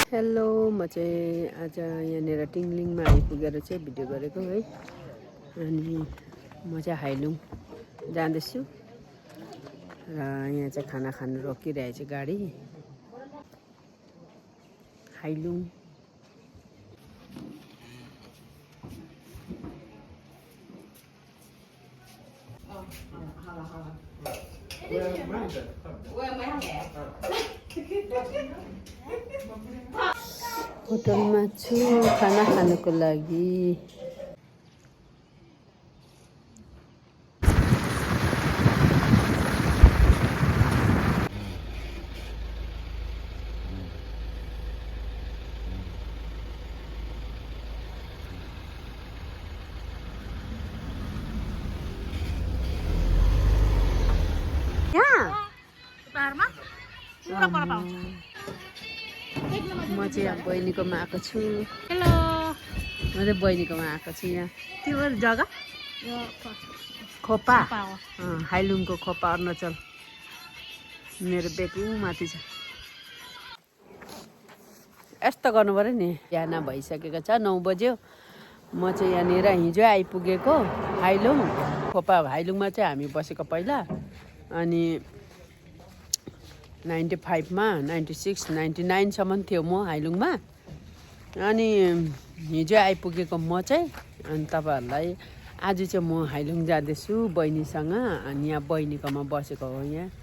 Hello, म चाहिँ आज यहाँनिर टिङलिङमा आइपुगेर चाहिँ भिडियो गरेको है। अनि म चाहिँ हाइलुङ जाँदैछु र यहाँ चाहिँ खाना खानु रोकिरहेछ गाडी। हाइलुङ होटलमा छु खाना खानुको लागि। म चाहिँ यहाँ बहिनीकोमा आएको छु। हेलो, म चाहिँ बहिनीकोमा आएको छु। यहाँ त्यो जग्गा खोपा हाइलुङको खोपा अरुणाचल। मेरो बेकु माथि छ। यस्तो गर्नु पऱ्यो नि। बिहान भइसकेको छ, 9 बज्यो। म चाहिँ यहाँनिर हिजो आइपुगेको हाइलुङ खोपा। हाइलुङमा चाहिँ हामी बसेको पहिला, अनि 95 मा 96 99सम्म थियो म हाइलुङमा। अनि हिजो आइपुगेको म चाहिँ। अनि तपाईँहरूलाई आज चाहिँ म हाइलुङ जाँदैछु बहिनीसँग। अनि यहाँ बहिनीकोमा बसेको हो, यहाँ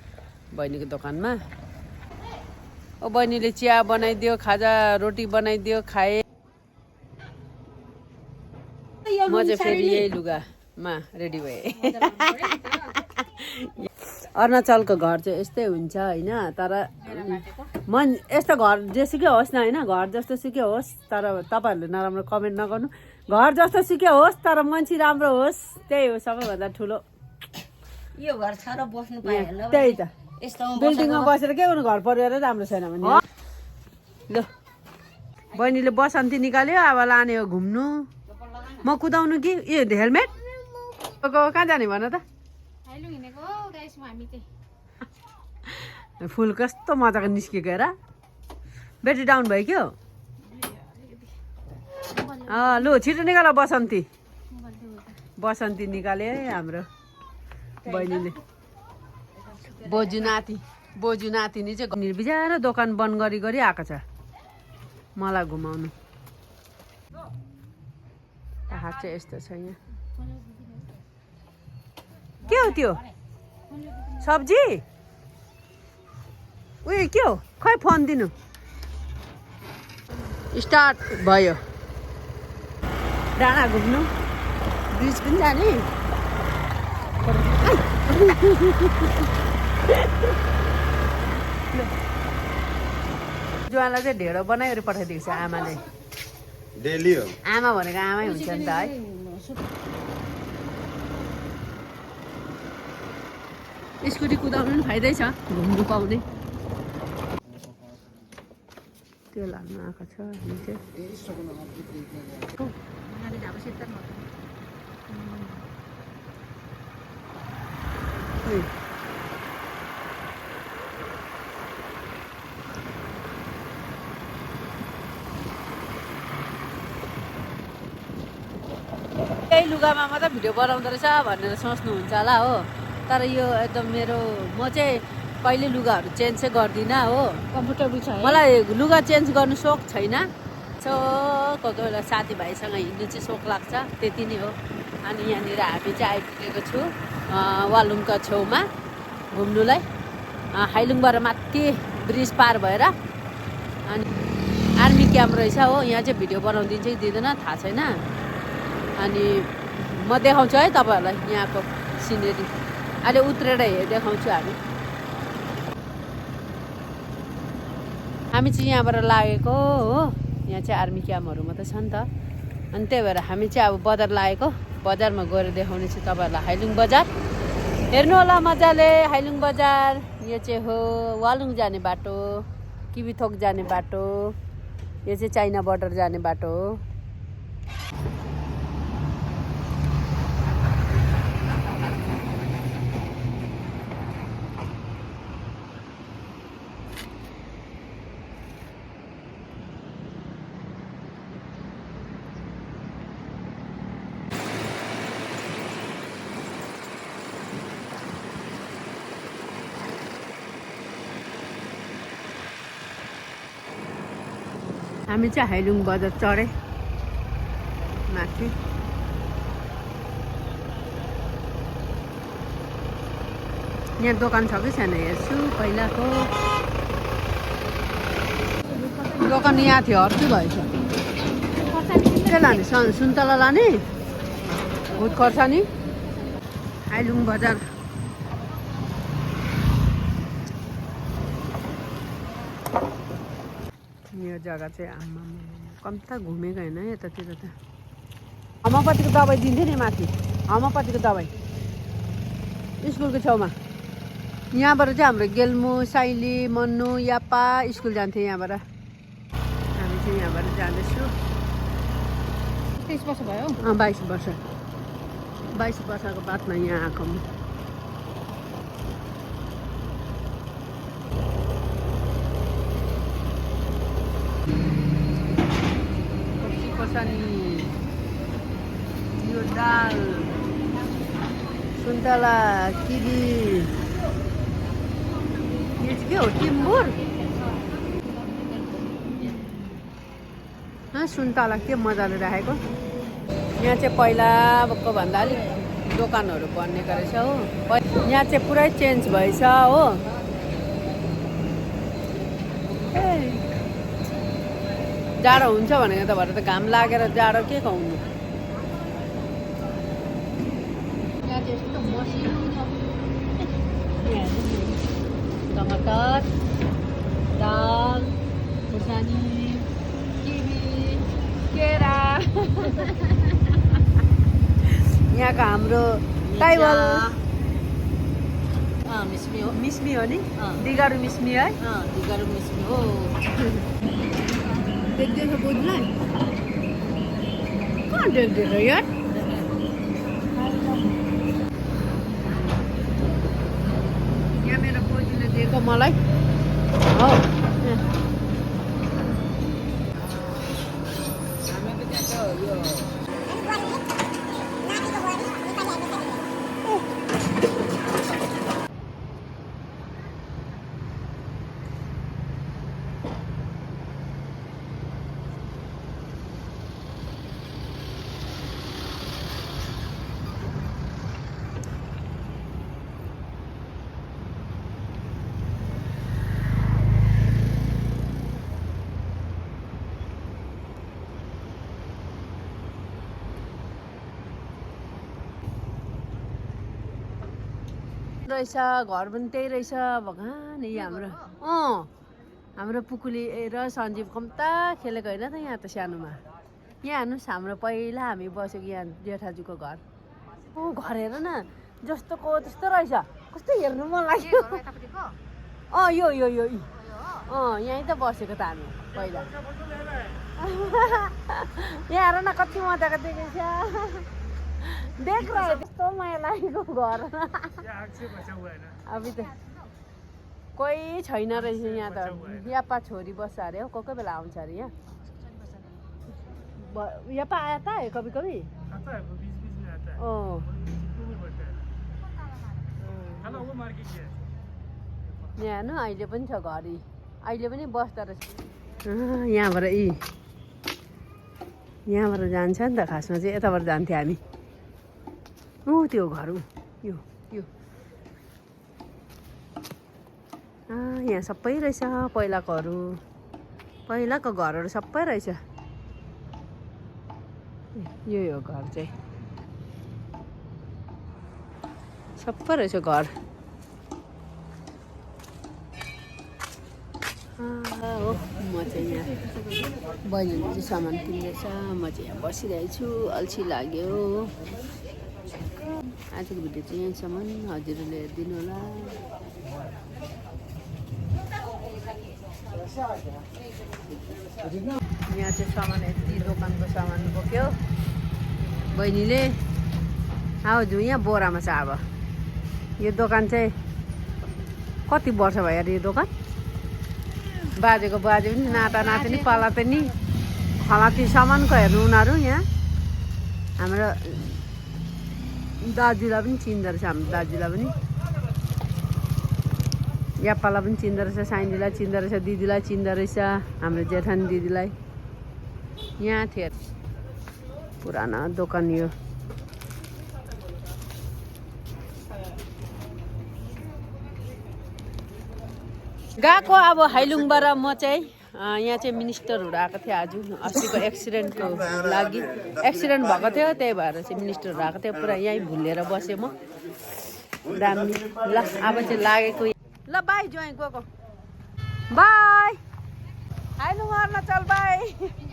बहिनीको दोकानमा। ओ बहिनीले चिया बनाइदियो, खाजा रोटी बनाइदियो, खाएँ। म चाहिँ फेरि यही लुगामा रेडी भएँ। अरुणाचलको घर चाहिँ यस्तै हुन्छ होइन। तर मन यस्तो घर जेसुकै होस् न होइन, घर जस्तो सुकै होस्, तर तपाईँहरूले नराम्रो कमेन्ट नगर्नु। घर जस्तो सुकै होस् तर मान्छे राम्रो होस्, त्यही हो सबैभन्दा ठुलो। यो घर छ र बस्नु पाएँ ल। त्यही त, बिल्डिङमा बसेर के गर्नु, घर परिवारै राम्रो छैन भने। ल बहिनीले बसन्ती निकाल्यो, अब लाने हो घुम्नु। म कुदाउनु कि ए हेलमेट कहाँ जाने भन त। फुल कस्तो मजाको निस्केको हेर। ब्याट्री डाउन भयो क्या। लु छिटो निकाल बसन्ती। बसन्ती निकाल्यो है हाम्रो बहिनीले। बोजू नातिनी चाहिँ निर्बिचारो दोकान बन्द गरी आएको छ मलाई घुमाउनु। हात चाहिँ यस्तो छ। यहाँ के हो त्यो सब्जी? उयो के हो? खै फोन दिनु। स्टार्ट भयो। डाँडा घुम्नु, ब्रिज पनि जाने। जुवालाई चाहिँ ढेँडो बनाएर पठाइदिएको छ आमाले। डेली हो। आमा भनेको आमै हुन्छ नि त है। स्कुटी कुदाउनु पनि फाइदै छ, घुम्नु पाउने। त्यो लाग्नु आएको छ। यही लुगामा मात्रै भिडियो बनाउँदो रहेछ भनेर सोच्नुहुन्छ होला हो। तर यो एकदम मेरो, म चाहिँ कहिले लुगाहरू चेन्ज चाहिँ गर्दिनँ हो। कम्फर्टेबल छ। मलाई लुगा चेन्ज गर्नु सोख छैन। कोही बेला साथीभाइसँग हिँड्नु चाहिँ सोख लाग्छ, त्यति नै हो। अनि यहाँनिर हामी चाहिँ आइपुगेको छु वालुङको छेउमा घुम्नुलाई। हाइलुङबाट माथि ब्रिज पार भएर। अनि आर्मी क्याम्प रहेछ हो। यहाँ चाहिँ भिडियो बनाउदिन्छ कि दिँदैन थाहा छैन। अनि म देखाउँछु है तपाईँहरूलाई यहाँको सिनेरी। अहिले उत्रेर देखाउँछु हामी। हामी चाहिँ यहाँबाट लागेको हो। यहाँ चाहिँ आर्मी क्याम्पहरू मात्रै छ नि त। अनि त्यही भएर हामी चाहिँ अब बजार लागेको। बजारमा गएर देखाउने छु तपाईँहरूलाई हाइलुङ बजार। हेर्नु होला मजाले हाइलुङ बजार। यो चाहिँ हो वालुङ जाने बाटो, किबिथोक जाने बाटो। यो चाहिँ चाइना बोर्डर जाने बाटो हो। हामी चाहिँ हाइलुङ बजार चढे माथि। यहाँ दोकान छ कि छैन हेर्छु। पहिलाको दोकान यहाँ थियो, अर्कै भएछ। के लाने? सुन्तला लाने? भुट खोर्सानी। हाइलुङ बजार यो जग्गा चाहिँ आम्मा कम्ता घुमेको होइन यतातिर त। होमियोपैथीको दबाई दिन्थ्यो नि माथि, होमियोपैथीको दबाई स्कुलको छेउमा। यहाँबाट चाहिँ हाम्रो गेल्मु, साइली, मन्नु, यापा स्कुल जान्थ्यो यहाँबाट। हामी चाहिँ यहाँबाट जाँदैछु। 23 वर्ष भयो। 22 वर्ष। 22 वर्षको बादमा यहाँ आएको म। खोर्सानी, यो दाल, सुन्तला, किवी, यो चाहिँ के हो? टिम्बुर। सुन्तला के मजाले राखेको। यहाँ चाहिँ पहिला भन्दा अलिक दोकानहरू बनिएको रहेछ हो। यहाँ चाहिँ पुरै चेन्ज भएछ हो। जाडो हुन्छ भनेको त भएर त घाम लागेर जाडो के खुवाउनु। टमाटर, दाल, खुर्सानी, किवी, केरा। यहाँको हाम्रो टाइबल मिस्मी हो। मिस्मी हो नि? दिगारु मिस्मी है? दिगारु मिस्मी हो। देख्दैछ बोजूलाई? कहाँ देख्दैछ यार? यहाँ मेरो बोजूले दिएको मलाई हो। रहेछ घर पनि त्यही रहेछ भगवान्। यही हाम्रो हाम्रो पुकुली र सञ्जीव कम्ता खेलेको होइन त यहाँ त सानोमा। यहाँ हेर्नुहोस् हाम्रो पहिला हामी बसेको यहाँ जेठाजुको घर। घर हेर न जस्तोको त्यस्तो रहेछ। कस्तो हेर्नु मन लाग्यो। यो यो यो यहीँ त बसेको त हामी पहिला। यहाँ हेर न कति मजाको देखेछ। देख रहे त्यस्तो माया लागेको घर। अब त कोही छैन रहेछ यहाँ त। यापा छोरी बस्छ अरे हो, कोही कोही बेला आउँछ अरे यहाँ। यापा आया था कभी कभी? यहाँ हेर्नु अहिले पनि छ घरि, अहिले पनि बस्दो रहेछ। यहाँबाट यहाँबाट जान्छ नि त खासमा चाहिँ। यताबाट जान्थ्यो हामी। त्यो घर यो यो यहाँ सबै रहेछ पहिलाकोहरू। पहिलाको घरहरू सबै रहेछ। यो घर चाहिँ सबै रहेछ घर। हो म चाहिँ यहाँ बहिनीले चाहिँ सामान किन्दैछ, म चाहिँ यहाँ बसिरहेको छु। अल्छी लाग्यो। आजको भिडियो चाहिँ यहीँसम्म। हजुरहरूले हेरिदिनु होला। यहाँ चाहिँ सामान यति दोकानको सामान बोक्यो बहिनीले। हजुर यहाँ बोरामा छ। अब यो दोकान चाहिँ कति वर्ष भयो अरे यो दोकान? बाजेको बाजे पनि नाता नातिनी पाला पनि खलाती सामानको हेर्नु उनीहरू। यहाँ हाम्रो दाजुलाई पनि चिन्दो रहेछ। हाम्रो दाजुलाई पनि, याप्पालाई पनि चिन्दो रहेछ, साइनीलाई चिन्दो रहेछ, दिदीलाई चिन्दो रहेछ, हाम्रो जेठानी दिदीलाई। यहाँ थियो पुरानो दोकान यो गएको अब हाइलुङबाट म चाहिँ यहाँ चाहिँ मिनिस्टरहरू आएको थियो आज अस्तिको एक्सिडेन्टको लागि एक्सिडेन्ट भएको थियो त्यही भएर चाहिँ मिनिस्टरहरू आएको थियो पुरा यहीँ भुलेर बसेँ म दामी ल अब चाहिँ लागेको ल बाई ज्वाइँ गएको बाई हाइलुङ चल बाई